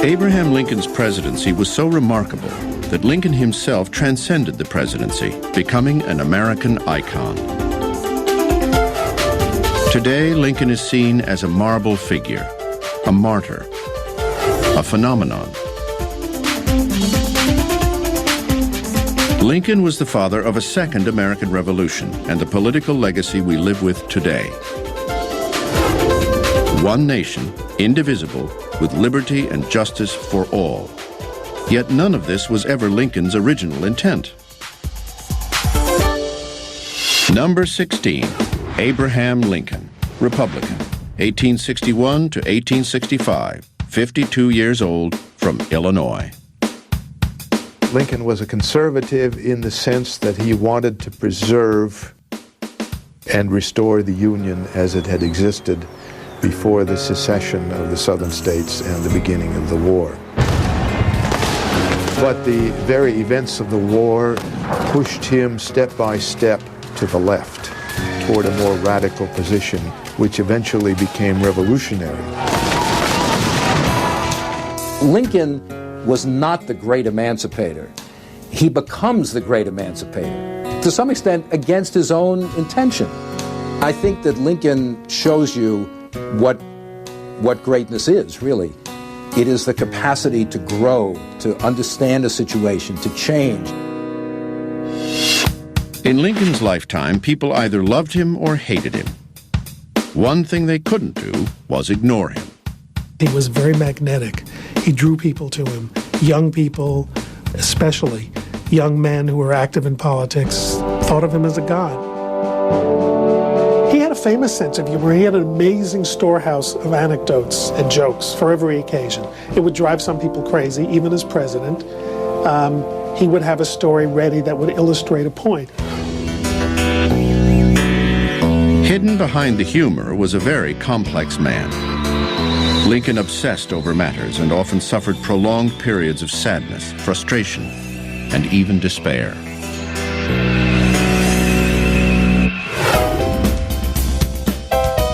Abraham Lincoln's presidency was so remarkable that Lincoln himself transcended the presidency, becoming an American icon. Today, Lincoln is seen as a marble figure, a martyr, a phenomenon. Lincoln was the father of a second American Revolution and the political legacy we live with today. One nation, indivisible, with liberty and justice for all. Yet none of this was ever Lincoln's original intent. Number 16, Abraham Lincoln, Republican, 1861 to 1865, 52 years old, from Illinois. Lincoln was a conservative in the sense that he wanted to preserve and restore the Union as it had existed before the secession of the southern states and the beginning of the war. But the very events of the war pushed him step by step to the left, toward a more radical position, which eventually became revolutionary. Lincoln was not the great emancipator. He becomes the great emancipator, to some extent against his own intention. I think that Lincoln shows you what greatness is, really. It is the capacity to grow, to understand a situation, to change. In Lincoln's lifetime, people either loved him or hated him. One thing they couldn't do was ignore him. He was very magnetic. He drew people to him, young people, especially young men who were active in politics, thought of him as a god. He had a famous sense of humor. He had an amazing storehouse of anecdotes and jokes for every occasion. It would drive some people crazy, even as president. He would have a story ready that would illustrate a point. Hidden behind the humor was a very complex man. Lincoln obsessed over matters and often suffered prolonged periods of sadness, frustration, and even despair.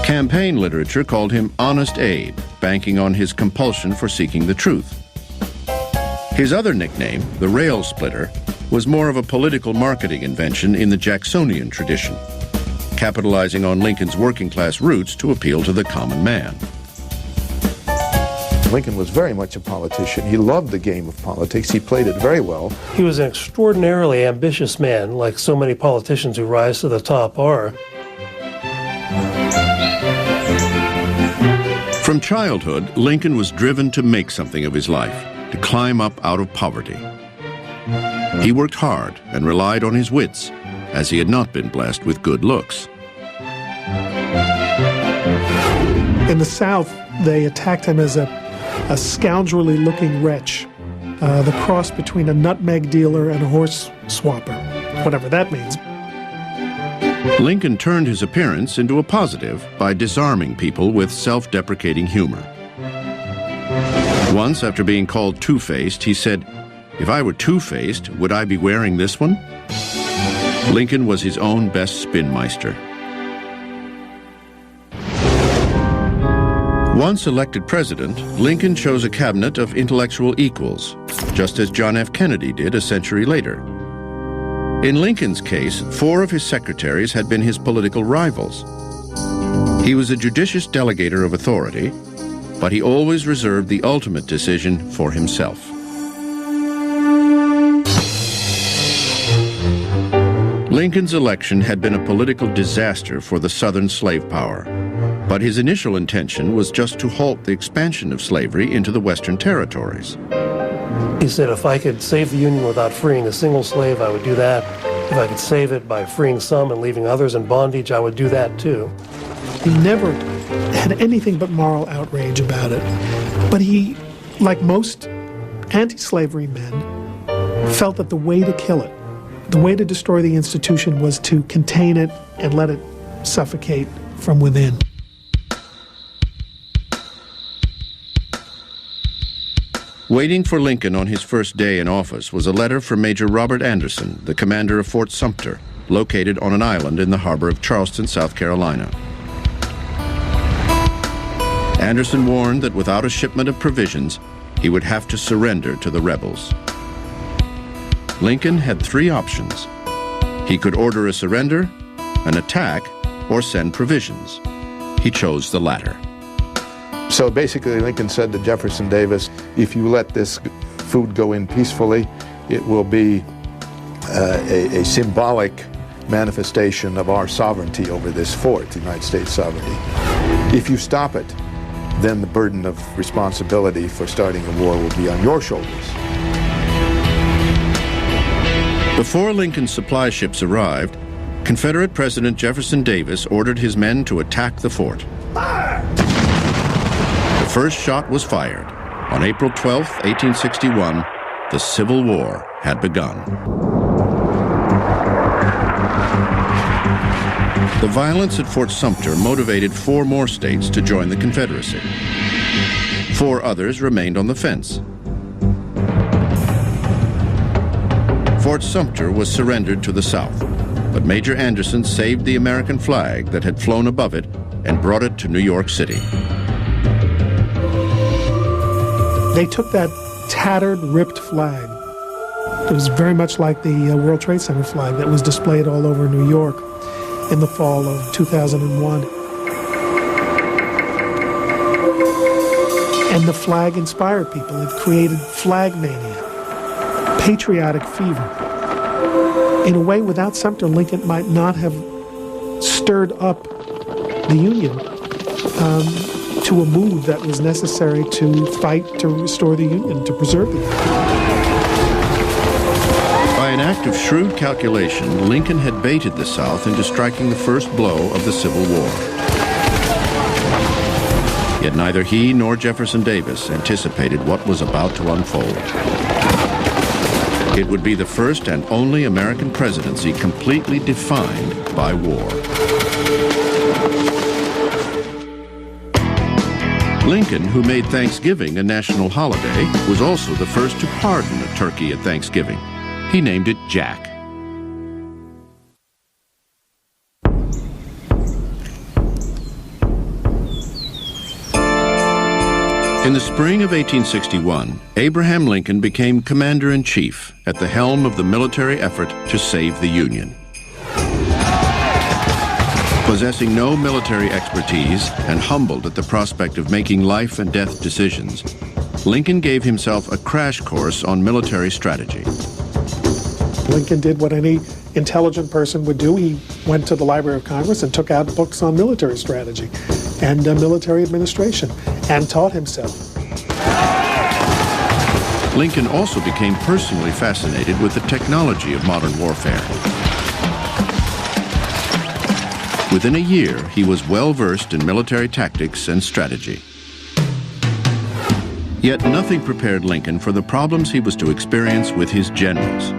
Campaign literature called him Honest Abe, banking on his compulsion for seeking the truth. His other nickname, the Rail Splitter, was more of a political marketing invention in the Jacksonian tradition, capitalizing on Lincoln's working-class roots to appeal to the common man. Lincoln was very much a politician. He loved the game of politics. He played it very well. He was an extraordinarily ambitious man, like so many politicians who rise to the top are. From childhood, Lincoln was driven to make something of his life, to climb up out of poverty. He worked hard and relied on his wits, as he had not been blessed with good looks. In the South, they attacked him as a scoundrelly-looking wretch, the cross between a nutmeg dealer and a horse swapper, whatever that means. Lincoln turned his appearance into a positive by disarming people with self-deprecating humor. Once, after being called two-faced, he said, "If I were two-faced, would I be wearing this one?" Lincoln was his own best spinmeister. Once elected president, Lincoln chose a cabinet of intellectual equals, just as John F. Kennedy did a century later. In Lincoln's case, 4 of his secretaries had been his political rivals. He was a judicious delegator of authority, but he always reserved the ultimate decision for himself. Lincoln's election had been a political disaster for the Southern slave power, but his initial intention was just to halt the expansion of slavery into the Western territories. He said, if I could save the Union without freeing a single slave, I would do that. If I could save it by freeing some and leaving others in bondage, I would do that too. He never had anything but moral outrage about it. But he, like most anti-slavery men, felt that the way to kill it, the way to destroy the institution, was to contain it and let it suffocate from within. Waiting for Lincoln on his first day in office was a letter from Major Robert Anderson, the commander of Fort Sumter, located on an island in the harbor of Charleston, South Carolina. Anderson warned that without a shipment of provisions, he would have to surrender to the rebels. Lincoln had three options. He could order a surrender, an attack, or send provisions. He chose the latter. So basically, Lincoln said to Jefferson Davis, if you let this food go in peacefully, it will be a symbolic manifestation of our sovereignty over this fort, the United States sovereignty. If you stop it, then the burden of responsibility for starting a war will be on your shoulders. Before Lincoln's supply ships arrived, Confederate President Jefferson Davis ordered his men to attack the fort. The first shot was fired. On April 12, 1861, the Civil War had begun. The violence at Fort Sumter motivated 4 more states to join the Confederacy. 4 others remained on the fence. Fort Sumter was surrendered to the South, but Major Anderson saved the American flag that had flown above it and brought it to New York City. They took that tattered, ripped flag. It was very much like the World Trade Center flag that was displayed all over New York in the fall of 2001. And the flag inspired people. It created flag mania, patriotic fever. In a way, without Sumter, Lincoln might not have stirred up the Union to a mood that was necessary to fight to restore the Union, to preserve the Union. By an act of shrewd calculation, Lincoln had baited the South into striking the first blow of the Civil War. Yet neither he nor Jefferson Davis anticipated what was about to unfold. It would be the first and only American presidency completely defined by war. Lincoln, who made Thanksgiving a national holiday, was also the first to pardon a turkey at Thanksgiving. He named it Jack. In the spring of 1861, Abraham Lincoln became commander-in-chief at the helm of the military effort to save the Union. Possessing no military expertise and humbled at the prospect of making life and death decisions, Lincoln gave himself a crash course on military strategy. Lincoln did what any intelligent person would do. He went to the Library of Congress and took out books on military strategy and military administration and taught himself. Lincoln also became personally fascinated with the technology of modern warfare. Within a year, he was well-versed in military tactics and strategy. Yet nothing prepared Lincoln for the problems he was to experience with his generals.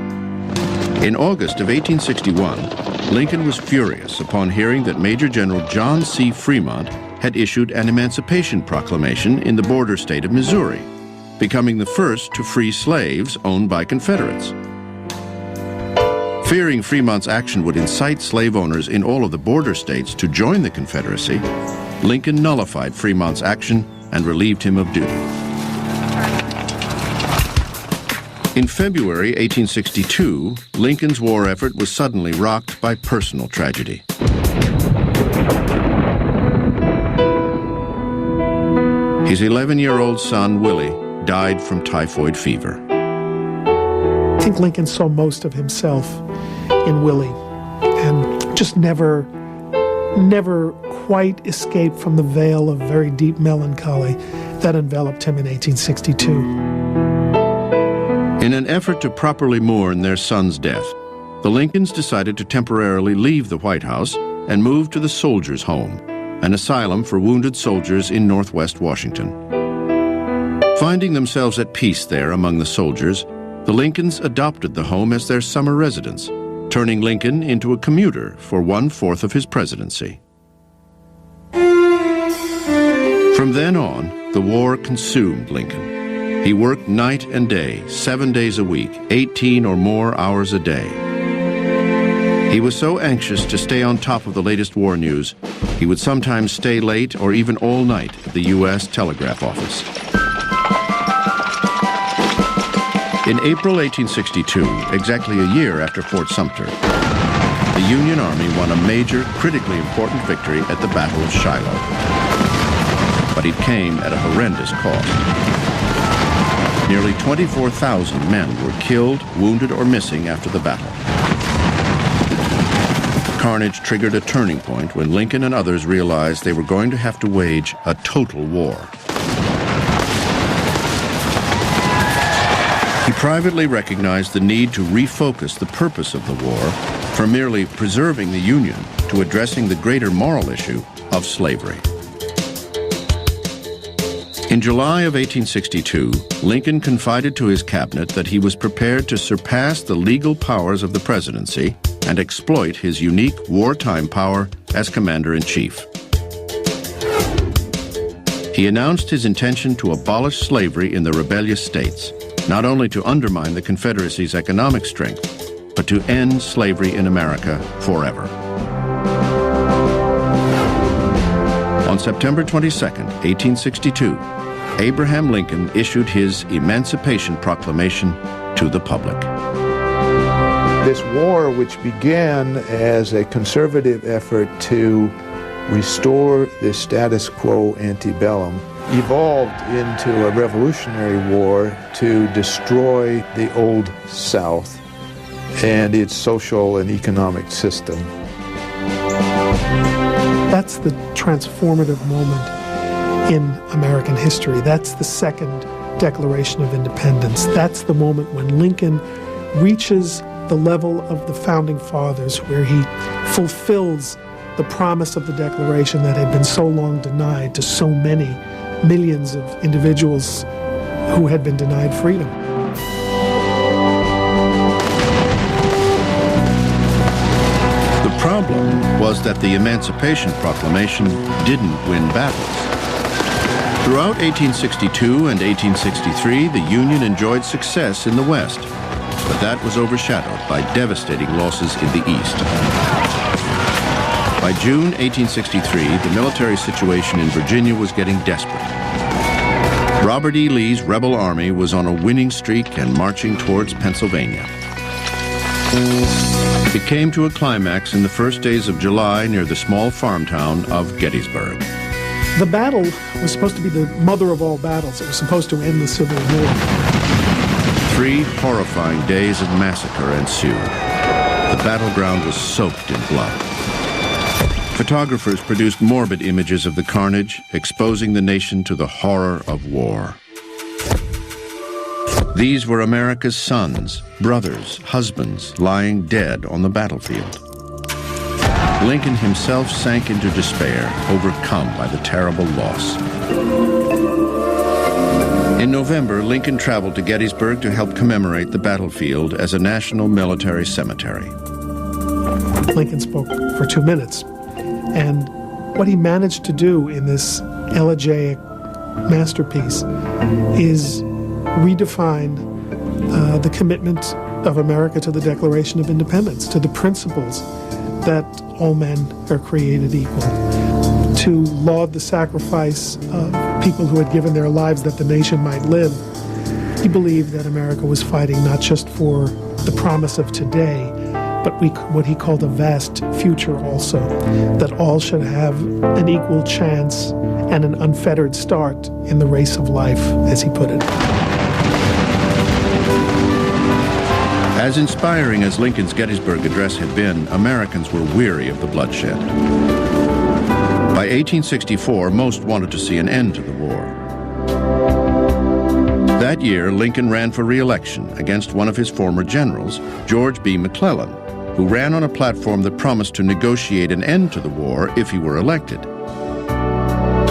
In August of 1861, Lincoln was furious upon hearing that Major General John C. Fremont had issued an emancipation proclamation in the border state of Missouri, becoming the first to free slaves owned by Confederates. Fearing Fremont's action would incite slave owners in all of the border states to join the Confederacy, Lincoln nullified Fremont's action and relieved him of duty. In February 1862, Lincoln's war effort was suddenly rocked by personal tragedy. His 11-year-old son, Willie, died from typhoid fever. I think Lincoln saw most of himself in Willie and just never quite escaped from the veil of very deep melancholy that enveloped him in 1862. In an effort to properly mourn their son's death, the Lincolns decided to temporarily leave the White House and move to the Soldiers' Home, an asylum for wounded soldiers in Northwest Washington. Finding themselves at peace there among the soldiers, the Lincolns adopted the home as their summer residence, turning Lincoln into a commuter for 1/4 of his presidency. From then on, the war consumed Lincoln. He worked night and day, 7 days a week, 18 or more hours a day. He was so anxious to stay on top of the latest war news, he would sometimes stay late or even all night at the U.S. Telegraph Office. In April 1862, exactly a year after Fort Sumter, the Union Army won a major, critically important victory at the Battle of Shiloh. But it came at a horrendous cost. Nearly 24,000 men were killed, wounded, or missing after the battle. Carnage triggered a turning point when Lincoln and others realized they were going to have to wage a total war. He privately recognized the need to refocus the purpose of the war from merely preserving the Union to addressing the greater moral issue of slavery. In July of 1862, Lincoln confided to his cabinet that he was prepared to surpass the legal powers of the presidency and exploit his unique wartime power as commander-in-chief. He announced his intention to abolish slavery in the rebellious states, not only to undermine the Confederacy's economic strength, but to end slavery in America forever. On September 22, 1862, Abraham Lincoln issued his Emancipation Proclamation to the public. This war, which began as a conservative effort to restore the status quo antebellum, evolved into a revolutionary war to destroy the Old South and its social and economic system. That's the transformative moment in American history. That's the second Declaration of Independence. That's the moment when Lincoln reaches the level of the Founding Fathers, where he fulfills the promise of the Declaration that had been so long denied to so many millions of individuals who had been denied freedom. The problem was that the Emancipation Proclamation didn't win battles. Throughout 1862 and 1863, the Union enjoyed success in the West, but that was overshadowed by devastating losses in the East. By June 1863, the military situation in Virginia was getting desperate. Robert E. Lee's rebel army was on a winning streak and marching towards Pennsylvania. It came to a climax in the first days of July near the small farm town of Gettysburg. The battle was supposed to be the mother of all battles. It was supposed to end the Civil War. 3 horrifying days of massacre ensued. The battleground was soaked in blood. Photographers produced morbid images of the carnage, exposing the nation to the horror of war. These were America's sons, brothers, husbands lying dead on the battlefield. Lincoln himself sank into despair, overcome by the terrible loss. In November, Lincoln traveled to Gettysburg to help commemorate the battlefield as a national military cemetery. Lincoln spoke for 2 minutes, and what he managed to do in this elegiac masterpiece is redefine the commitment of America to the Declaration of Independence, to the principles that all men are created equal, to laud the sacrifice of people who had given their lives that the nation might live. He believed that America was fighting not just for the promise of today, but what he called a vast future also, that all should have an equal chance and an unfettered start in the race of life, as he put it. As inspiring as Lincoln's Gettysburg Address had been, Americans were weary of the bloodshed. By 1864, most wanted to see an end to the war. That year, Lincoln ran for re-election against one of his former generals, George B. McClellan, who ran on a platform that promised to negotiate an end to the war if he were elected.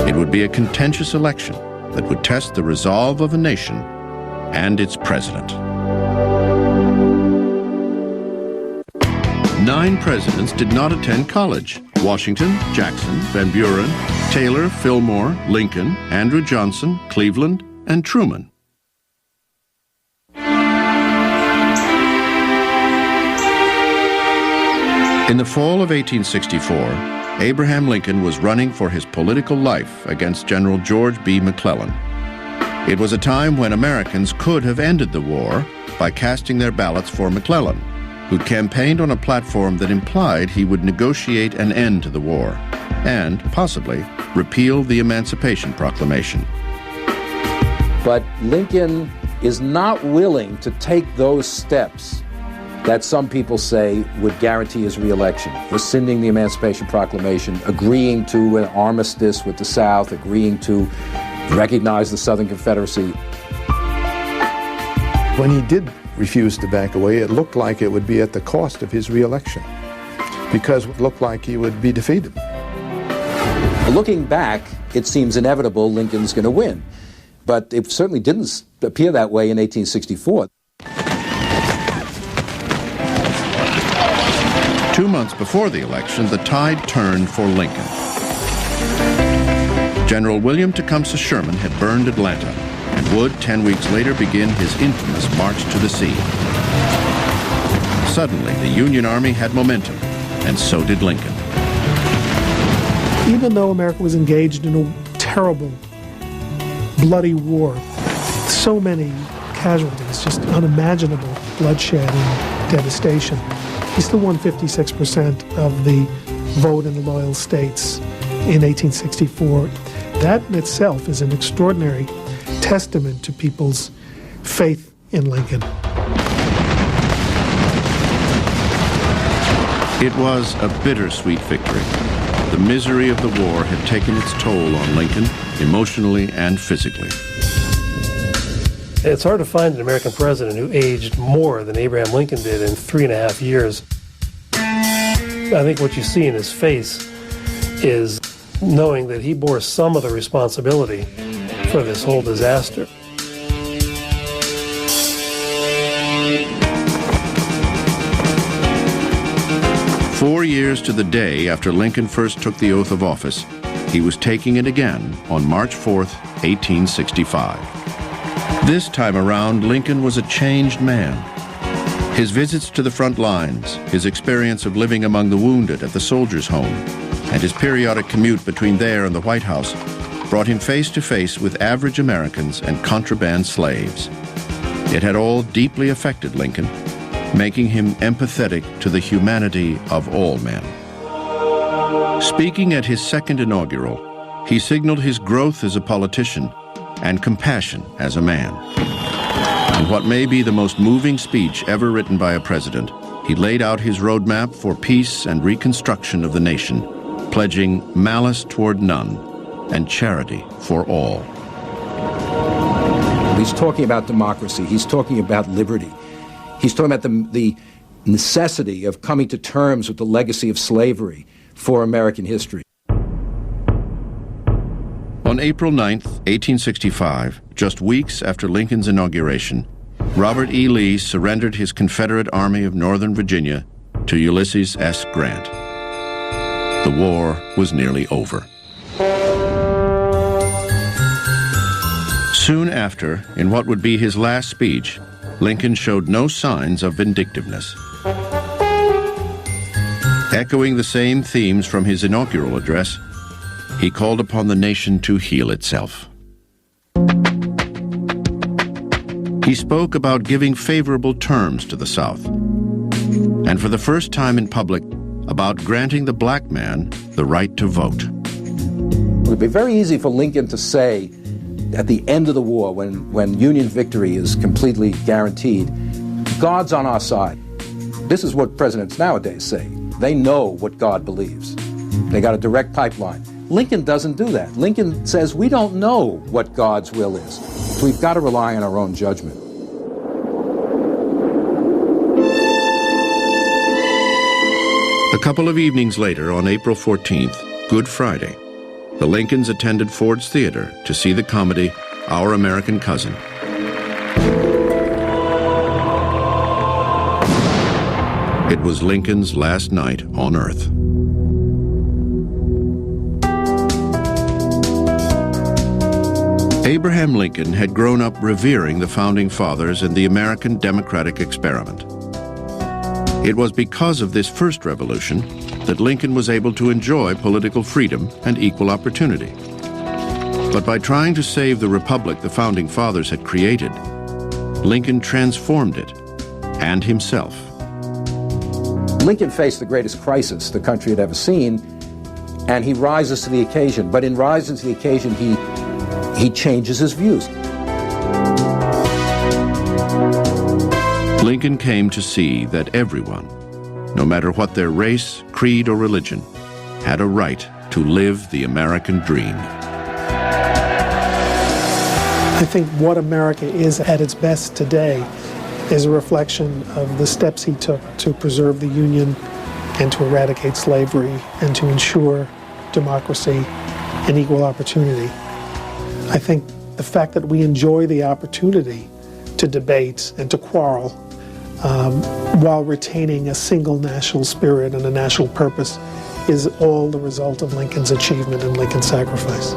It would be a contentious election that would test the resolve of a nation and its president. 9 presidents did not attend college: Washington, Jackson, Van Buren, Taylor, Fillmore, Lincoln, Andrew Johnson, Cleveland, and Truman. In the fall of 1864, Abraham Lincoln was running for his political life against General George B. McClellan. It was a time when Americans could have ended the war by casting their ballots for McClellan, who'd campaigned on a platform that implied he would negotiate an end to the war and, possibly, repeal the Emancipation Proclamation. But Lincoln is not willing to take those steps that some people say would guarantee his reelection. Rescinding the Emancipation Proclamation, agreeing to an armistice with the South, agreeing to recognize the Southern Confederacy. When he did refuse to back away, it looked like it would be at the cost of his reelection, because it looked like he would be defeated. Looking back, it seems inevitable Lincoln's going to win. But it certainly didn't appear that way in 1864. 2 months before the election, the tide turned for Lincoln. General William Tecumseh Sherman had burned Atlanta and would, 10 weeks later, begin his infamous March to the Sea. Suddenly, the Union Army had momentum, and so did Lincoln. Even though America was engaged in a terrible, bloody war, so many casualties, just unimaginable bloodshed and devastation, he still won 56% of the vote in the loyal states in 1864. That in itself is an extraordinary testament to people's faith in Lincoln. It was a bittersweet victory. The misery of the war had taken its toll on Lincoln, emotionally and physically. It's hard to find an American president who aged more than Abraham Lincoln did in 3.5 years. I think what you see in his face is knowing that he bore some of the responsibility for this whole disaster. "4 years to the day after Lincoln first took the oath of office, he was taking it again on March 4th, 1865. This time around, Lincoln was a changed man. His visits to the front lines, his experience of living among the wounded at the soldiers' home, and his periodic commute between there and the White House brought him face to face with average Americans and contraband slaves. It had all deeply affected Lincoln, making him empathetic to the humanity of all men. Speaking at his second inaugural, he signaled his growth as a politician and compassion as a man. In what may be the most moving speech ever written by a president, he laid out his roadmap for peace and reconstruction of the nation, pledging malice toward none and charity for all. He's talking about democracy. He's talking about liberty. He's talking about the necessity of coming to terms with the legacy of slavery for American history. On April 9th, 1865, just weeks after Lincoln's inauguration, Robert E. Lee surrendered his Confederate Army of Northern Virginia to Ulysses S. Grant. The war was nearly over. Soon after, in what would be his last speech, Lincoln showed no signs of vindictiveness. Echoing the same themes from his inaugural address, he called upon the nation to heal itself. He spoke about giving favorable terms to the South, and for the first time in public, about granting the black man the right to vote. It would be very easy for Lincoln to say at the end of the war, when Union victory is completely guaranteed, God's on our side. This is what presidents nowadays say. They know what God believes. They got a direct pipeline. Lincoln doesn't do that. Lincoln says, we don't know what God's will is, so we've got to rely on our own judgment. A couple of evenings later, on April 14th, Good Friday, the Lincolns attended Ford's Theater to see the comedy Our American Cousin. It was Lincoln's last night on Earth. Abraham Lincoln had grown up revering the Founding Fathers and the American democratic experiment. It was because of this first revolution that Lincoln was able to enjoy political freedom and equal opportunity. But by trying to save the republic the Founding Fathers had created, Lincoln transformed it, and himself. Lincoln faced the greatest crisis the country had ever seen, and he rises to the occasion. But in rising to the occasion, he changes his views. Lincoln came to see that everyone, no matter what their race, creed, or religion, had a right to live the American dream. I think what America is at its best today is a reflection of the steps he took to preserve the Union and to eradicate slavery and to ensure democracy and equal opportunity. I think the fact that we enjoy the opportunity to debate and to quarrel while retaining a single national spirit and a national purpose is all the result of Lincoln's achievement and Lincoln's sacrifice.